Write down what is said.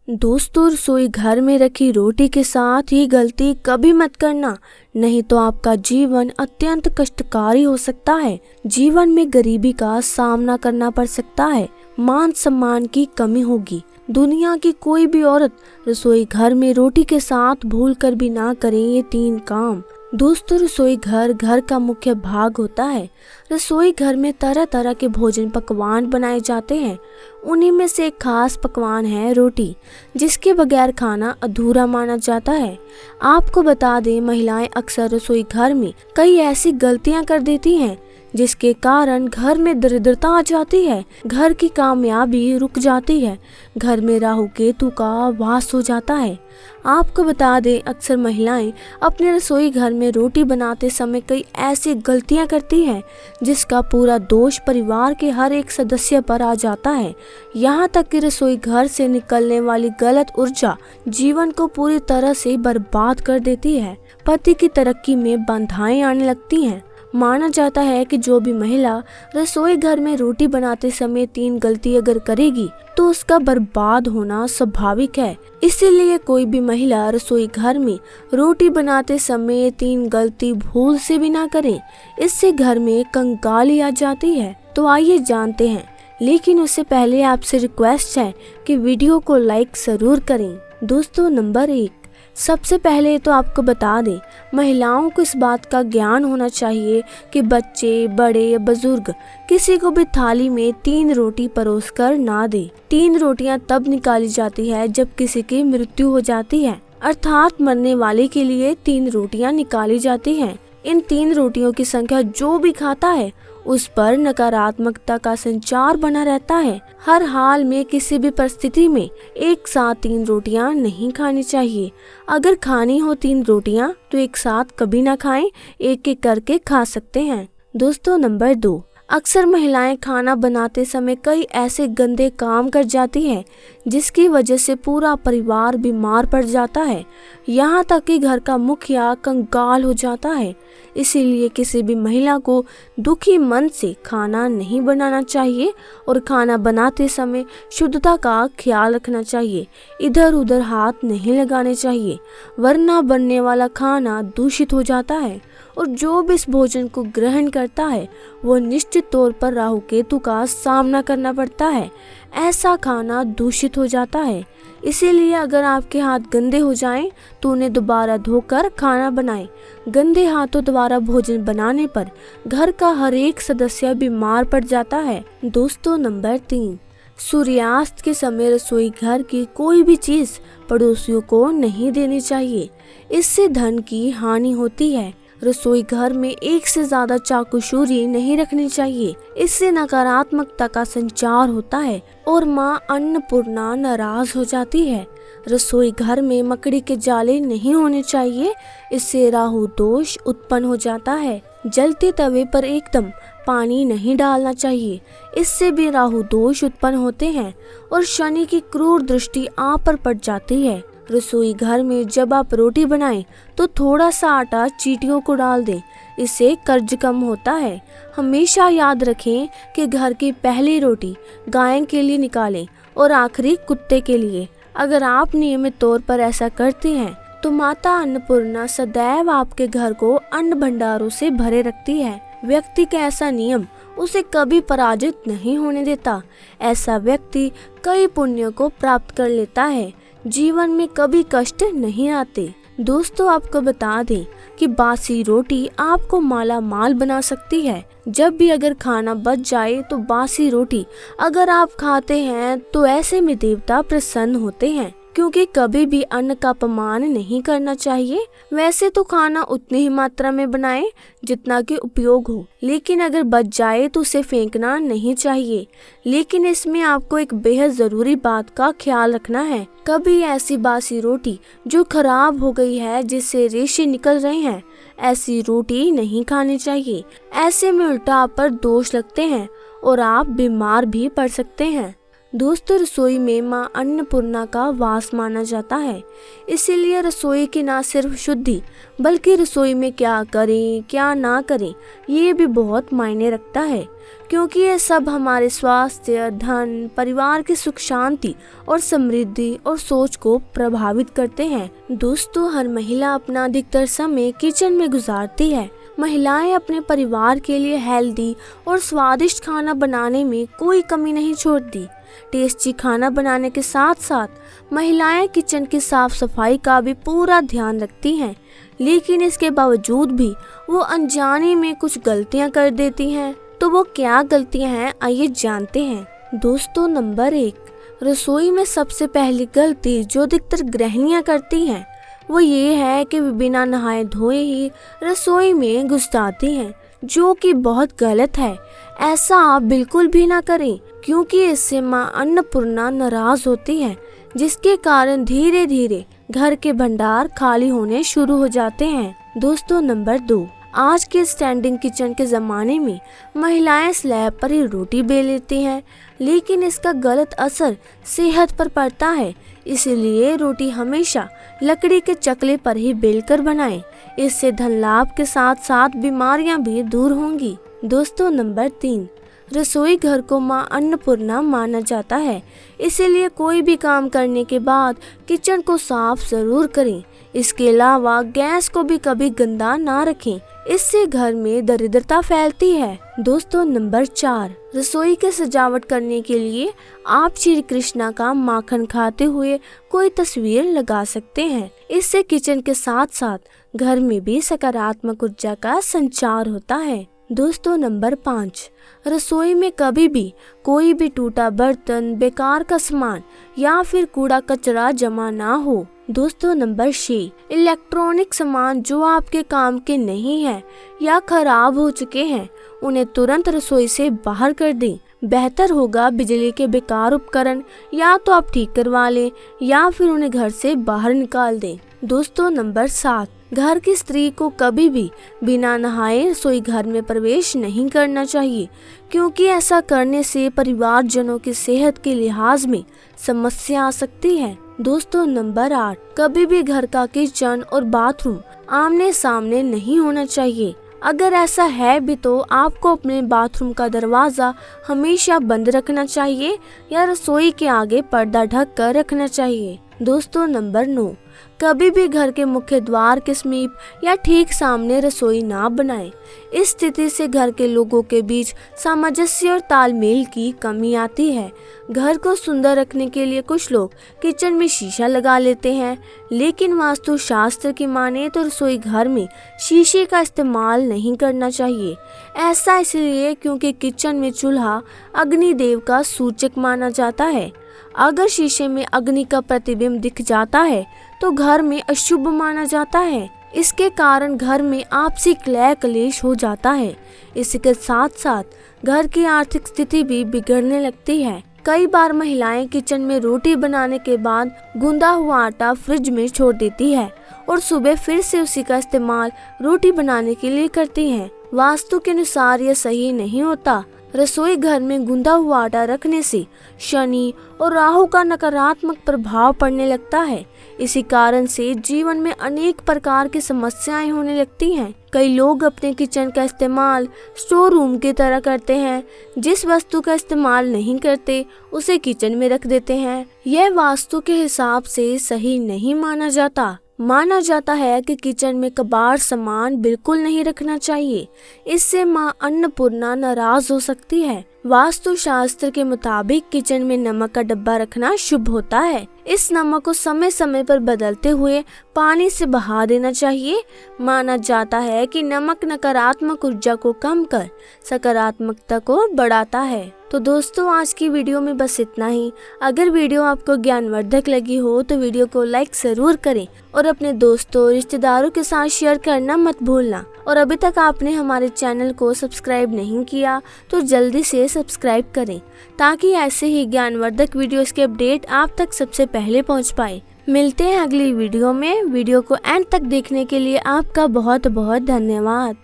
दोस्तों, रसोई घर में रखी रोटी के साथ ये गलती कभी मत करना, नहीं तो आपका जीवन अत्यंत कष्टकारी हो सकता है। जीवन में गरीबी का सामना करना पड़ सकता है, मान सम्मान की कमी होगी। दुनिया की कोई भी औरत रसोई घर में रोटी के साथ भूल कर भी ना करें ये 3 काम। दोस्तों, रसोई घर घर का मुख्य भाग होता है। रसोई घर में तरह तरह के भोजन पकवान बनाए जाते हैं। उन्हीं में से एक खास पकवान है रोटी, जिसके बगैर खाना अधूरा माना जाता है। आपको बता दें, महिलाएं अक्सर रसोई घर में कई ऐसी गलतियां कर देती हैं जिसके कारण घर में दरिद्रता आ जाती है, घर की कामयाबी रुक जाती है, घर में राहु केतु का वास हो जाता है। आपको बता दें, अक्सर महिलाएं अपने रसोई घर में रोटी बनाते समय कई ऐसी गलतियां करती हैं जिसका पूरा दोष परिवार के हर एक सदस्य पर आ जाता है। यहाँ तक कि रसोई घर से निकलने वाली गलत ऊर्जा जीवन को पूरी तरह से बर्बाद कर देती है। पति की तरक्की में बाधाएं आने लगती हैं। माना जाता है कि जो भी महिला रसोई घर में रोटी बनाते समय 3 गलती अगर करेगी तो उसका बर्बाद होना स्वाभाविक है। इसीलिए कोई भी महिला रसोई घर में रोटी बनाते समय 3 गलती भूल से भी ना करे, इससे घर में कंगाली आ जाती है। तो आइए जानते हैं, लेकिन उससे पहले आपसे रिक्वेस्ट है कि वीडियो को लाइक जरूर करें। दोस्तों, नंबर 1, सबसे पहले तो आपको बता दें, महिलाओं को इस बात का ज्ञान होना चाहिए कि बच्चे, बड़े या बुजुर्ग किसी को भी थाली में 3 रोटी परोसकर ना दे। 3 रोटियां तब निकाली जाती है जब किसी की मृत्यु हो जाती है, अर्थात मरने वाले के लिए 3 रोटियां निकाली जाती हैं। इन 3 रोटियों की संख्या जो भी खाता है उस पर नकारात्मकता का संचार बना रहता है। हर हाल में, किसी भी परिस्थिति में एक साथ 3 रोटियां नहीं खानी चाहिए। अगर खानी हो 3 रोटियां तो एक साथ कभी ना खाएं, एक एक करके खा सकते हैं। दोस्तों, नंबर 2, अक्सर महिलाएं खाना बनाते समय कई ऐसे गंदे काम कर जाती हैं जिसकी वजह से पूरा परिवार बीमार पड़ जाता है, यहाँ तक कि घर का मुखिया कंगाल हो जाता है। इसीलिए किसी भी महिला को दुखी मन से खाना नहीं बनाना चाहिए और खाना बनाते समय शुद्धता का ख्याल रखना चाहिए। इधर उधर हाथ नहीं लगाने चाहिए, वरना बनने वाला खाना दूषित हो जाता है और जो भी इस भोजन को ग्रहण करता है वो निश्चित तौर पर राहु केतु का सामना करना पड़ता है। ऐसा खाना दूषित हो जाता है। इसीलिए अगर आपके हाथ गंदे हो जाएं तो उन्हें दोबारा धोकर खाना बनाएं। गंदे हाथों द्वारा भोजन बनाने पर घर का हर एक सदस्य बीमार पड़ जाता है। दोस्तों, नंबर 3, सूर्यास्त के समय रसोई घर की कोई भी चीज पड़ोसियों को नहीं देनी चाहिए, इससे धन की हानि होती है। रसोई घर में एक से ज्यादा चाकू छुरी नहीं रखनी चाहिए, इससे नकारात्मकता का संचार होता है और माँ अन्नपूर्णा नाराज हो जाती है। रसोई घर में मकड़ी के जाले नहीं होने चाहिए, इससे राहु दोष उत्पन्न हो जाता है। जलते तवे पर एकदम पानी नहीं डालना चाहिए, इससे भी राहु दोष उत्पन्न होते हैं और शनि की क्रूर दृष्टि आप पर पड़ जाती है। रसोई घर में जब आप रोटी बनाएं तो थोड़ा सा आटा चींटियों को डाल दें, इससे कर्ज कम होता है। हमेशा याद रखें कि घर की पहली रोटी गाय के लिए निकालें और आखिरी कुत्ते के लिए। अगर आप नियमित तौर पर ऐसा करते हैं तो माता अन्नपूर्णा सदैव आपके घर को अन्न भंडारों से भरे रखती है। व्यक्ति का ऐसा नियम उसे कभी पराजित नहीं होने देता। ऐसा व्यक्ति कई पुण्यों को प्राप्त कर लेता है, जीवन में कभी कष्ट नहीं आते। दोस्तों, आपको बता दें कि बासी रोटी आपको माला माल बना सकती है। जब भी अगर खाना बच जाए तो बासी रोटी अगर आप खाते हैं तो ऐसे में देवता प्रसन्न होते हैं, क्योंकि कभी भी अन्न का अपमान नहीं करना चाहिए। वैसे तो खाना उतनी ही मात्रा में बनाएं जितना कि उपयोग हो, लेकिन अगर बच जाए तो उसे फेंकना नहीं चाहिए। लेकिन इसमें आपको एक बेहद जरूरी बात का ख्याल रखना है, कभी ऐसी बासी रोटी जो खराब हो गई है, जिससे रेशे निकल रहे हैं, ऐसी रोटी नहीं खानी चाहिए। ऐसे में उल्टा आप पर दोष लगते हैं और आप बीमार भी पड़ सकते हैं। दोस्तों, रसोई में माँ अन्नपूर्णा का वास माना जाता है। इसीलिए रसोई की न सिर्फ शुद्धि बल्कि रसोई में क्या करें क्या ना करें ये भी बहुत मायने रखता है, क्योंकि ये सब हमारे स्वास्थ्य, धन, परिवार की सुख शांति और समृद्धि और सोच को प्रभावित करते हैं। दोस्तों, हर महिला अपना अधिकतर समय किचन में गुजारती है। महिलाएं अपने परिवार के लिए हेल्दी और स्वादिष्ट खाना बनाने में कोई कमी नहीं छोड़ती। टेस्टी खाना बनाने के साथ साथ महिलाएं किचन की साफ सफाई का भी पूरा ध्यान रखती हैं, लेकिन इसके बावजूद भी वो अनजाने में कुछ गलतियां कर देती हैं। तो वो क्या गलतियां हैं, आइए जानते हैं। दोस्तों, नंबर 1, रसोई में सबसे पहली गलती जो अधिकतर गृहिणियां करती हैं वो ये है कि वे बिना नहाए धोए ही रसोई में घुस जाती हैं, जो कि बहुत गलत है। ऐसा आप बिल्कुल भी ना करें, क्योंकि इससे माँ अन्नपूर्णा नाराज होती है, जिसके कारण धीरे धीरे घर के भंडार खाली होने शुरू हो जाते हैं। दोस्तों, नंबर 2, आज के स्टैंडिंग किचन के ज़माने में महिलाएं स्लैब पर ही रोटी बेल लेती हैं, लेकिन इसका गलत असर सेहत पर पड़ता है। इसीलिए रोटी हमेशा लकड़ी के चकले पर ही बेलकर बनाएं। इससे धन लाभ के साथ साथ बीमारियां भी दूर होंगी। दोस्तों, नंबर 3, रसोई घर को माँ अन्नपूर्णा माना जाता है। इसीलिए कोई भी काम करने के बाद किचन को साफ जरूर करें। इसके अलावा गैस को भी कभी गंदा ना रखें, इससे घर में दरिद्रता फैलती है। दोस्तों, नंबर 4, रसोई के सजावट करने के लिए आप श्री कृष्णा का माखन खाते हुए कोई तस्वीर लगा सकते हैं। इससे किचन के साथ साथ घर में भी सकारात्मक ऊर्जा का संचार होता है। दोस्तों, नंबर 5, रसोई में कभी भी कोई भी टूटा बर्तन, बेकार का सामान या फिर कूड़ा कचरा जमा ना हो। दोस्तों, नंबर 6, इलेक्ट्रॉनिक सामान जो आपके काम के नहीं है या खराब हो चुके हैं उन्हें तुरंत रसोई से बाहर कर दें। बेहतर होगा बिजली के बेकार उपकरण या तो आप ठीक करवा लें या फिर उन्हें घर से बाहर निकाल दें। दोस्तों, नंबर 7, घर की स्त्री को कभी भी बिना नहाए रसोई घर में प्रवेश नहीं करना चाहिए, क्योंकि ऐसा करने से परिवारजनों की सेहत के लिहाज में समस्या आ सकती है। दोस्तों, नंबर 8, कभी भी घर का किचन और बाथरूम आमने सामने नहीं होना चाहिए। अगर ऐसा है भी तो आपको अपने बाथरूम का दरवाजा हमेशा बंद रखना चाहिए या रसोई के आगे पर्दा ढक कर रखना चाहिए। दोस्तों, नंबर 9, कभी भी घर के मुख्य द्वार के समीप या ठीक सामने रसोई ना बनाएं। इस स्थिति से घर के लोगों के बीच सामंजस्य और तालमेल की कमी आती है। घर को सुंदर रखने के लिए कुछ लोग किचन में शीशा लगा लेते हैं, लेकिन वास्तु शास्त्र की माने तो रसोई घर में शीशे का इस्तेमाल नहीं करना चाहिए। ऐसा इसलिए क्योंकि किचन में चूल्हा अग्निदेव का सूचक माना जाता है। अगर शीशे में अग्नि का प्रतिबिंब दिख जाता है तो घर में अशुभ माना जाता है। इसके कारण घर में आपसी कलह कलेश हो जाता है। इसके साथ साथ घर की आर्थिक स्थिति भी बिगड़ने लगती है। कई बार महिलाएं किचन में रोटी बनाने के बाद गूंदा हुआ आटा फ्रिज में छोड़ देती है और सुबह फिर से उसी का इस्तेमाल रोटी बनाने के लिए करती हैं। वास्तु के अनुसार यह सही नहीं होता। रसोई घर में गूंदा हुआ आटा रखने से शनि और राहु का नकारात्मक प्रभाव पड़ने लगता है। इसी कारण से जीवन में अनेक प्रकार की समस्याएं होने लगती हैं। कई लोग अपने किचन का इस्तेमाल स्टोर रूम की तरह करते हैं। जिस वस्तु का इस्तेमाल नहीं करते उसे किचन में रख देते हैं। यह वास्तु के हिसाब से सही नहीं माना जाता। माना जाता है कि किचन में कबाड़ सामान बिल्कुल नहीं रखना चाहिए। इससे माँ अन्नपूर्णा नाराज हो सकती है। वास्तु शास्त्र के मुताबिक किचन में नमक का डब्बा रखना शुभ होता है। इस नमक को समय समय पर बदलते हुए पानी से बहा देना चाहिए। माना जाता है कि नमक नकारात्मक ऊर्जा को कम कर सकारात्मकता को बढ़ाता है। तो दोस्तों, आज की वीडियो में बस इतना ही। अगर वीडियो आपको ज्ञानवर्धक लगी हो तो वीडियो को लाइक जरूर करें और अपने दोस्तों रिश्तेदारों के साथ शेयर करना मत भूलना। और अभी तक आपने हमारे चैनल को सब्सक्राइब नहीं किया तो जल्दी से सब्सक्राइब करें, ताकि ऐसे ही ज्ञानवर्धक वीडियोस के अपडेट आप तक सबसे पहले पहुंच पाए। मिलते हैं अगली वीडियो में। वीडियो को एंड तक देखने के लिए आपका बहुत बहुत धन्यवाद।